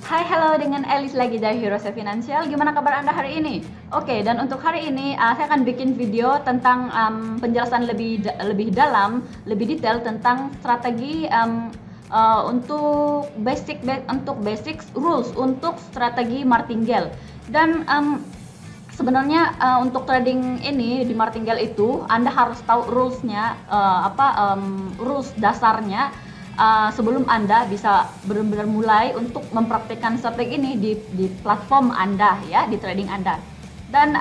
Hai, halo, dengan Elis lagi dari Hirose Financial. Gimana kabar Anda hari ini? Oke, dan untuk hari ini saya akan bikin video tentang penjelasan lebih dalam, lebih detail tentang strategi untuk basic rules untuk strategi martingale. Dan sebenarnya untuk trading ini di martingale itu Anda harus tahu rulesnya, rules dasarnya. Sebelum Anda bisa benar-benar mulai untuk mempraktikkan strategi ini di platform Anda ya, di trading Anda. Dan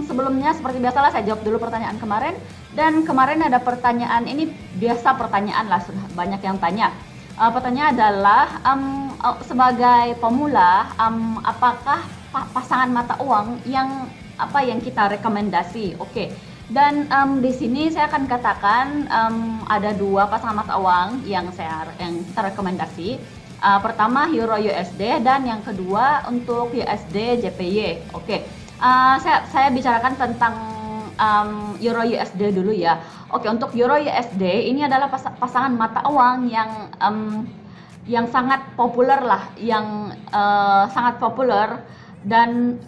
sebelumnya seperti biasalah saya jawab dulu pertanyaan kemarin. Dan kemarin ada pertanyaan, ini biasa pertanyaan lah, sudah banyak yang tanya. Pertanyaan adalah sebagai pemula apakah pasangan mata uang yang kita rekomendasi? Oke. Dan di sini saya akan katakan ada dua pasangan mata uang yang kita rekomendasi. Pertama Euro USD dan yang kedua untuk USD JPY. Oke. Saya bicarakan tentang Euro USD dulu ya. Oke, untuk Euro USD ini adalah pasangan mata uang yang sangat populer lah, sangat populer dan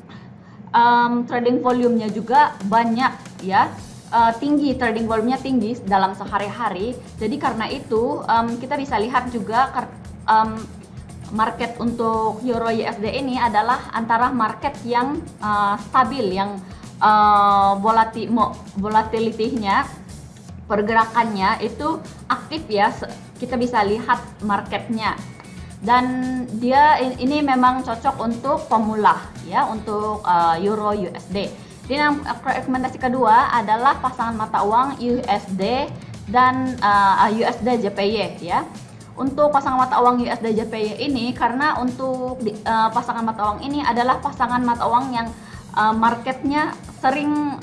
trading volumenya juga banyak ya, trading volumenya tinggi dalam sehari-hari. Jadi karena itu kita bisa lihat juga market untuk Euro USD ini adalah antara market yang stabil, yang volatility-nya, pergerakannya itu aktif ya. Kita bisa lihat marketnya. Dan ini memang cocok untuk pemula ya, untuk Euro USD. Dan yang rekomendasi kedua adalah pasangan mata uang USD dan USD JPY ya. Untuk pasangan mata uang USD JPY ini, karena untuk pasangan mata uang ini adalah pasangan mata uang yang marketnya sering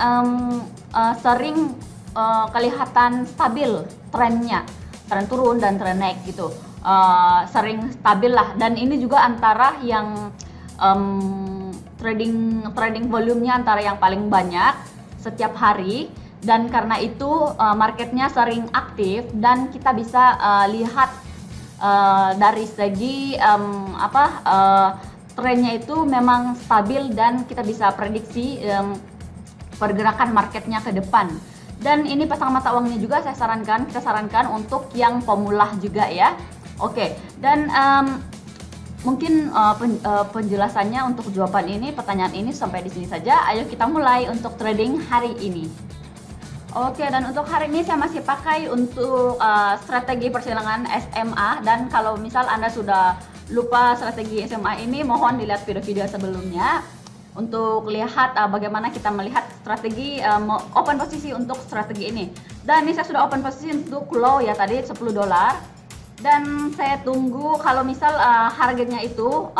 kelihatan stabil trennya, tren turun dan tren naik gitu. Sering stabil lah, dan ini juga antara yang trading volumenya antara yang paling banyak setiap hari. Dan karena itu marketnya sering aktif, dan kita bisa lihat dari segi trennya itu memang stabil, dan kita bisa prediksi pergerakan marketnya ke depan. Dan ini pasangan mata uangnya juga kita sarankan untuk yang pemula juga ya. Oke, dan mungkin penjelasannya untuk jawaban ini, pertanyaan ini sampai di sini saja. Ayo kita mulai untuk trading hari ini. Oke, dan untuk hari ini saya masih pakai untuk strategi persilangan SMA. Dan kalau misal Anda sudah lupa strategi SMA ini, mohon dilihat video-video sebelumnya untuk lihat bagaimana kita melihat strategi open posisi untuk strategi ini. Dan ini saya sudah open posisi untuk low ya, tadi $10. Dan saya tunggu kalau misal harganya itu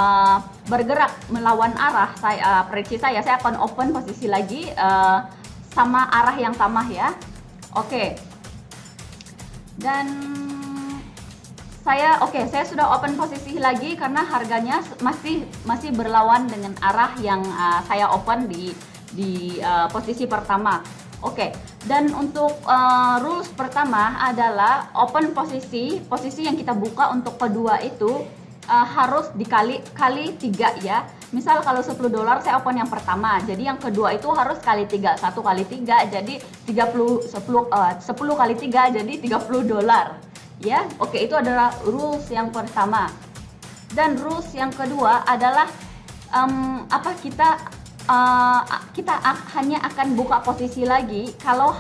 bergerak melawan arah prediksi saya akan open posisi lagi sama arah yang sama ya. Oke. Dan saya sudah open posisi lagi karena harganya masih berlawan dengan arah yang saya open di posisi pertama. Oke, dan untuk rules pertama adalah open posisi yang kita buka untuk kedua itu harus dikali 3 ya. Misal kalau $10 saya open yang pertama, jadi yang kedua itu harus kali 3, 1 kali 3 jadi 10 kali 3 jadi $30 ya. Oke, itu adalah rules yang pertama. Dan rules yang kedua adalah kita hanya akan buka posisi lagi kalau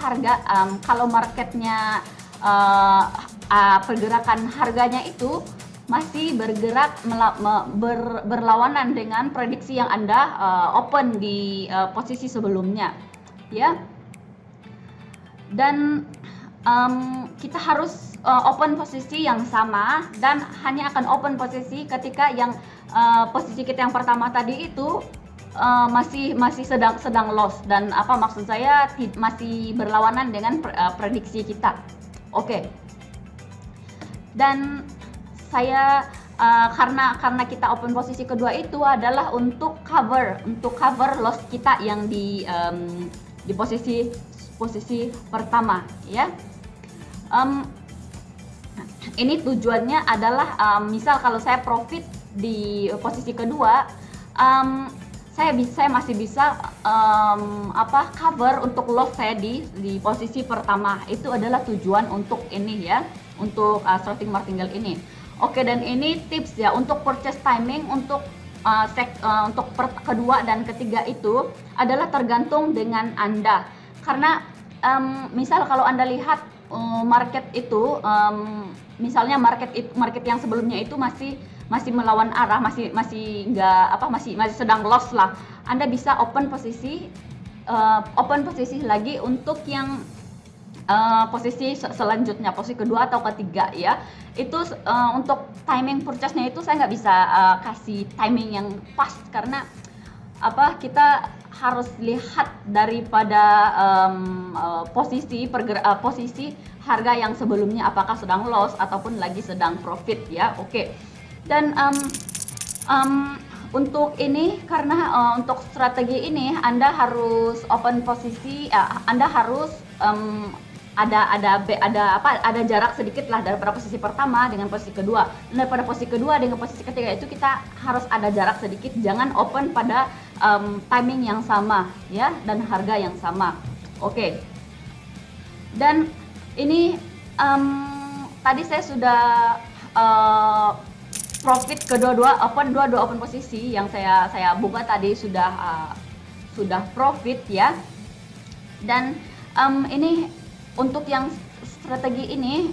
kalau marketnya pergerakan harganya itu masih bergerak berlawanan dengan prediksi yang Anda open di posisi sebelumnya ya. Dan kita harus open posisi yang sama, dan hanya akan open posisi ketika yang posisi kita yang pertama tadi itu masih sedang loss, dan maksud saya masih berlawanan dengan prediksi kita. Oke. Dan saya karena kita open posisi kedua itu adalah untuk cover loss kita yang di posisi pertama ya. Ini tujuannya adalah misal kalau saya profit di posisi kedua, saya masih bisa cover untuk loss saya di posisi pertama. Itu adalah tujuan untuk ini ya, untuk starting martingale ini. Oke, dan ini tips ya untuk purchase timing untuk kedua dan ketiga itu adalah tergantung dengan Anda. Karena misal kalau Anda lihat market itu, misalnya market yang sebelumnya itu masih melawan arah, masih sedang loss lah. Anda bisa open posisi lagi untuk yang posisi selanjutnya, posisi kedua atau ketiga ya. Itu untuk timing purchase-nya itu saya nggak bisa kasih timing yang pas, karena kita harus lihat daripada posisi harga yang sebelumnya, apakah sedang loss ataupun lagi sedang profit ya. Oke. Dan untuk ini, karena untuk strategi ini Anda harus open posisi, Anda harus ada jarak sedikit lah daripada posisi pertama dengan posisi kedua. Dan daripada posisi kedua dengan posisi ketiga itu kita harus ada jarak sedikit, jangan open pada timing yang sama ya, dan harga yang sama. Oke. Dan ini tadi saya sudah profit dua open posisi yang saya buka tadi sudah profit ya. Dan ini untuk yang strategi ini,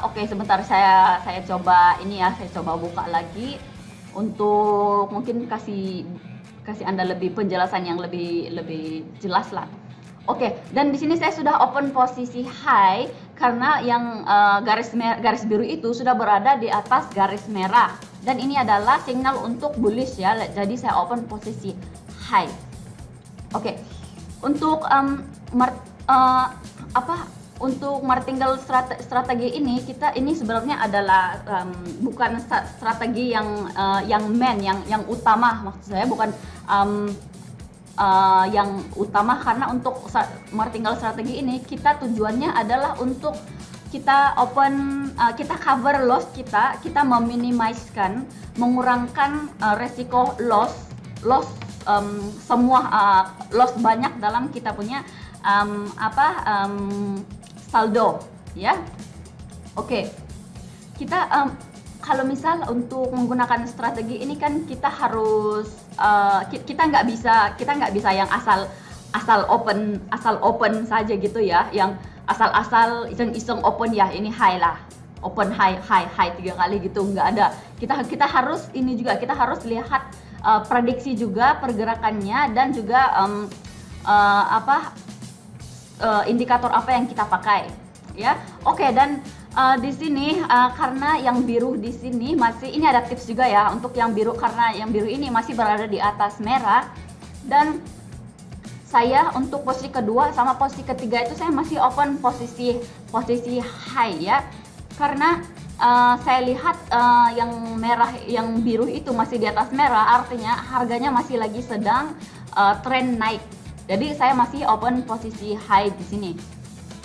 oke, sebentar saya coba ini ya, saya coba buka lagi untuk mungkin kasih Anda lebih penjelasan yang lebih jelas lah. Oke, dan di sini saya sudah open posisi high karena yang garis biru itu sudah berada di atas garis merah, dan ini adalah signal untuk bullish ya. Jadi saya open posisi high. Oke. Untuk untuk martingale strategi ini, ini sebenarnya adalah bukan strategi yang main, yang utama. Maksud saya bukan yang utama, karena untuk martingale strategi ini kita tujuannya adalah untuk kita kita cover loss, kita meminimaliskan, mengurangkan resiko loss semua loss banyak dalam kita punya saldo ya. Oke. Kita kalau misal untuk menggunakan strategi ini kan kita harus kita nggak bisa yang asal open saja gitu ya, yang asal iseng open ya, ini high lah, open high 3 kali gitu, nggak ada. Kita harus ini juga, kita harus lihat prediksi juga pergerakannya, dan juga indikator apa yang kita pakai ya. Oke, dan di sini karena yang biru di sini masih, ini ada tips juga ya untuk yang biru, karena yang biru ini masih berada di atas merah, dan saya untuk posisi kedua sama posisi ketiga itu saya masih open posisi high ya, karena saya lihat yang biru itu masih di atas merah, artinya harganya masih lagi sedang tren naik. Jadi saya masih open posisi high di sini.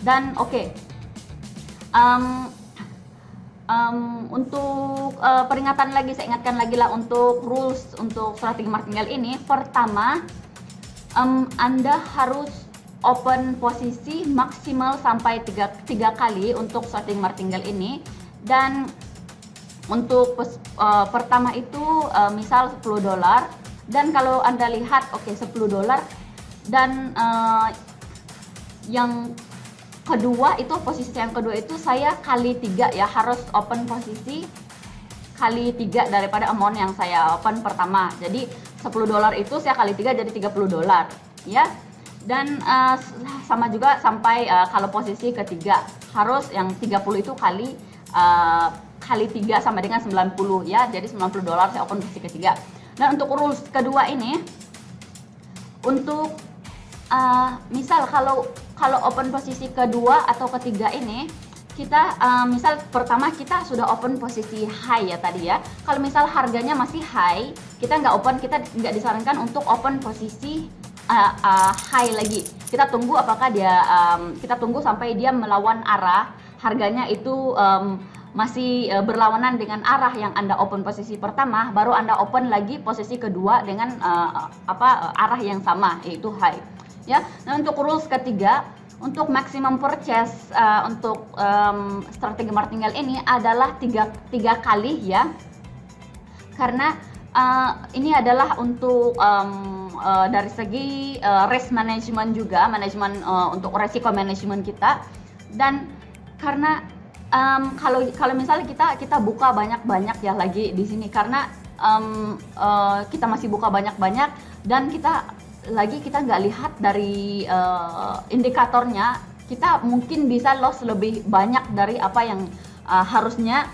Dan oke. Untuk peringatan lagi, saya ingatkan lagi lah untuk rules untuk strategi martingale ini. Pertama, Anda harus open posisi maksimal sampai 3 kali untuk strategi martingale ini. Dan untuk pertama itu misal $10, dan kalau Anda lihat $10, dan yang kedua itu, posisi yang kedua itu saya kali 3 ya, harus open posisi kali 3 daripada amount yang saya open pertama. Jadi $10 itu saya kali 3 jadi $30 ya. Dan sama juga sampai kalau posisi ketiga harus yang 30 itu kali 3 sama dengan 90 ya. Jadi $90 saya open posisi ketiga. Dan untuk rules kedua ini, untuk misal kalau open posisi kedua atau ketiga ini, kita misal pertama kita sudah open posisi high ya tadi ya. Kalau misal harganya masih high, kita nggak disarankan untuk open posisi high lagi. Kita tunggu sampai dia melawan arah, harganya itu masih berlawanan dengan arah yang Anda open posisi pertama, baru Anda open lagi posisi kedua dengan arah yang sama, yaitu high. Ya. Nah, untuk rules ketiga, untuk maximum purchase untuk strategi martingale ini adalah tiga kali ya, karena ini adalah untuk dari segi risk management juga, manajemen untuk resiko manajemen kita. Dan karena kalau misalnya kita buka banyak ya lagi di sini, karena kita masih buka banyak dan kita nggak lihat dari indikatornya, kita mungkin bisa loss lebih banyak dari apa yang harusnya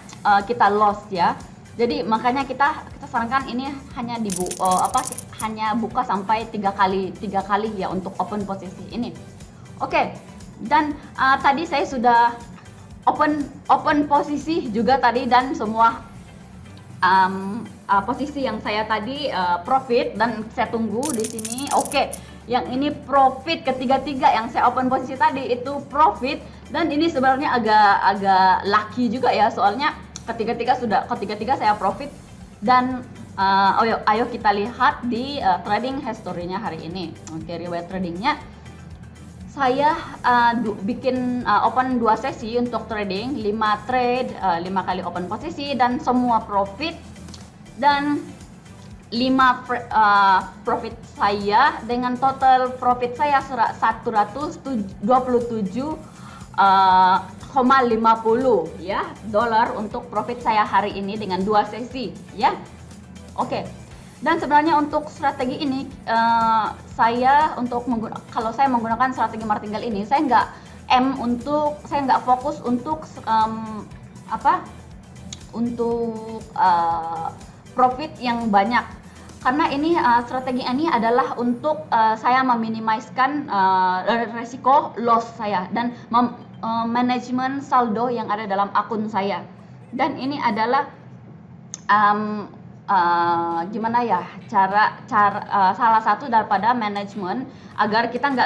kita loss ya. Jadi makanya kita sarankan ini hanya hanya buka sampai tiga kali ya untuk open posisi ini. Oke. Dan tadi saya sudah open posisi juga tadi, dan semua posisi yang saya tadi profit, dan saya tunggu di sini. Oke. Yang ini profit ketiga yang saya open posisi tadi itu profit, dan ini sebenarnya agak lucky juga ya, soalnya ketiga saya profit. Dan ayo kita lihat di trading history-nya hari ini. Oke, riwayat tradingnya saya bikin open 2 sesi untuk trading, 5 trade, 5 kali open posisi dan semua profit. Dan 5 profit saya dengan total profit saya 127,50 ya dolar untuk profit saya hari ini dengan 2 sesi ya. Oke. Dan sebenarnya untuk strategi ini kalau saya menggunakan strategi martingale ini, saya nggak fokus untuk profit yang banyak, karena ini strategi ini adalah untuk saya meminimaliskan resiko loss saya dan manajemen saldo yang ada dalam akun saya. Dan ini adalah gimana ya cara salah satu daripada manajemen agar kita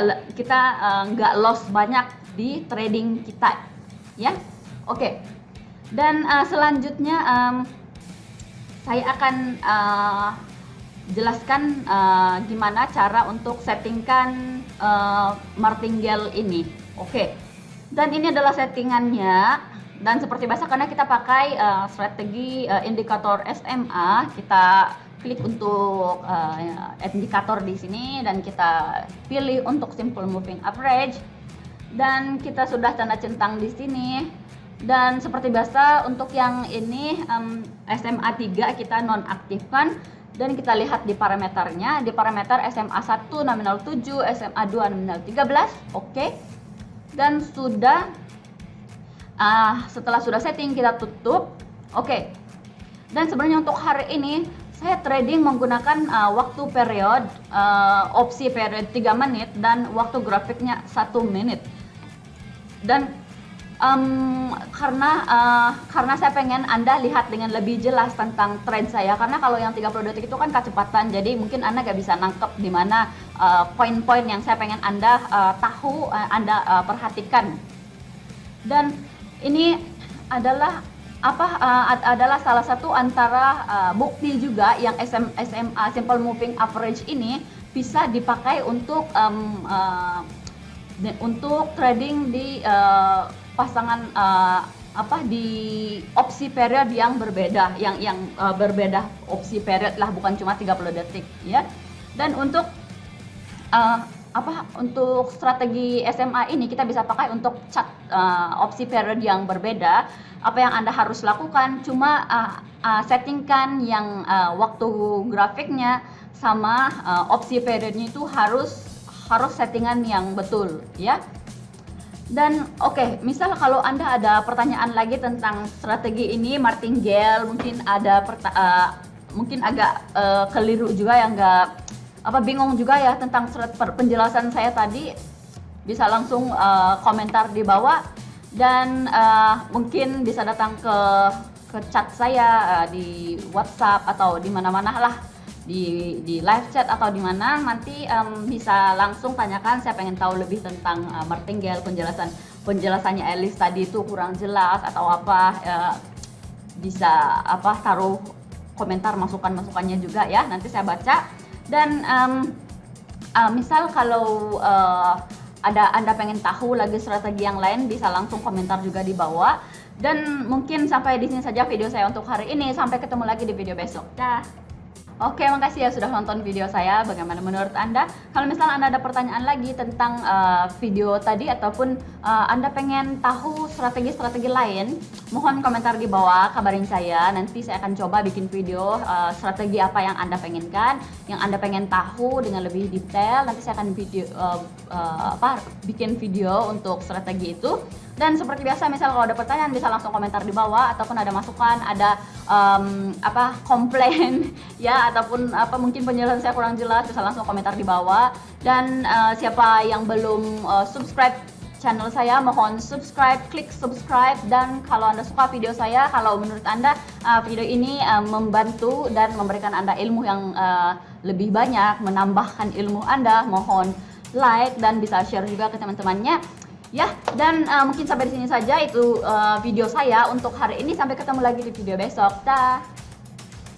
nggak loss banyak di trading kita ya. Oke. Dan selanjutnya saya akan jelaskan gimana cara untuk settingkan martingale ini. Oke. Dan ini adalah settingannya, dan seperti biasa karena kita pakai strategi indikator SMA, kita klik untuk indikator di sini dan kita pilih untuk simple moving average, dan kita sudah tanda centang di sini. Dan seperti biasa untuk yang ini SMA 3 kita nonaktifkan, dan kita lihat di parameternya. Di parameter SMA 1 nominal 7, SMA 2 nominal 13. Oke. Dan setelah sudah setting kita tutup. Oke. Dan sebenarnya untuk hari ini saya trading menggunakan waktu period opsi period 3 menit dan waktu grafiknya 1 menit. Dan karena saya pengen Anda lihat dengan lebih jelas tentang trend saya, karena kalau yang 30 detik itu kan kecepatan, jadi mungkin Anda gak bisa nangkep di mana poin-poin yang saya pengen Anda tahu, Anda perhatikan. Dan ini adalah adalah salah satu antara bukti juga yang SMA simple moving average ini bisa dipakai untuk trading di pasangan di opsi period yang berbeda, yang berbeda opsi period lah, bukan cuma 30 detik ya. Dan untuk untuk strategi SMA ini kita bisa pakai untuk chart opsi period yang berbeda. Apa yang Anda harus lakukan cuma settingkan yang waktu grafiknya sama opsi periodnya itu harus settingan yang betul ya. Dan oke, misal kalau Anda ada pertanyaan lagi tentang strategi ini martingale, mungkin ada mungkin agak keliru juga ya, bingung juga ya tentang penjelasan saya tadi, bisa langsung komentar di bawah, dan mungkin bisa datang ke chat saya di WhatsApp atau di mana-mana lah, di live chat atau di mana, nanti bisa langsung tanyakan. Saya pengen tahu lebih tentang martingale, penjelasan penjelasannya Elis tadi itu kurang jelas atau apa, bisa taruh komentar masukannya juga ya, nanti saya baca. Dan misal kalau Anda pengen tahu lagi strategi yang lain, bisa langsung komentar juga di bawah. Dan mungkin sampai di sini saja video saya untuk hari ini. Sampai ketemu lagi di video besok. Dah. Oke, makasih ya sudah nonton video saya. Bagaimana menurut Anda? Kalau misalnya Anda ada pertanyaan lagi tentang video tadi, ataupun Anda pengen tahu strategi-strategi lain, mohon komentar di bawah, kabarin saya. Nanti saya akan coba bikin video strategi apa yang Anda pengenkan, yang Anda pengen tahu dengan lebih detail. Nanti saya akan bikin video untuk strategi itu. Dan seperti biasa, misal kalau ada pertanyaan bisa langsung komentar di bawah, ataupun ada masukan, ada komplain ya, ataupun mungkin penjelasan saya kurang jelas, bisa langsung komentar di bawah. Dan siapa yang belum subscribe channel saya, mohon subscribe, klik subscribe. Dan kalau Anda suka video saya, kalau menurut Anda video ini membantu dan memberikan Anda ilmu yang lebih banyak, menambahkan ilmu Anda, mohon like dan bisa share juga ke teman-temannya. Ya, dan mungkin sampai di sini saja itu video saya untuk hari ini. Sampai ketemu lagi di video besok. Dah.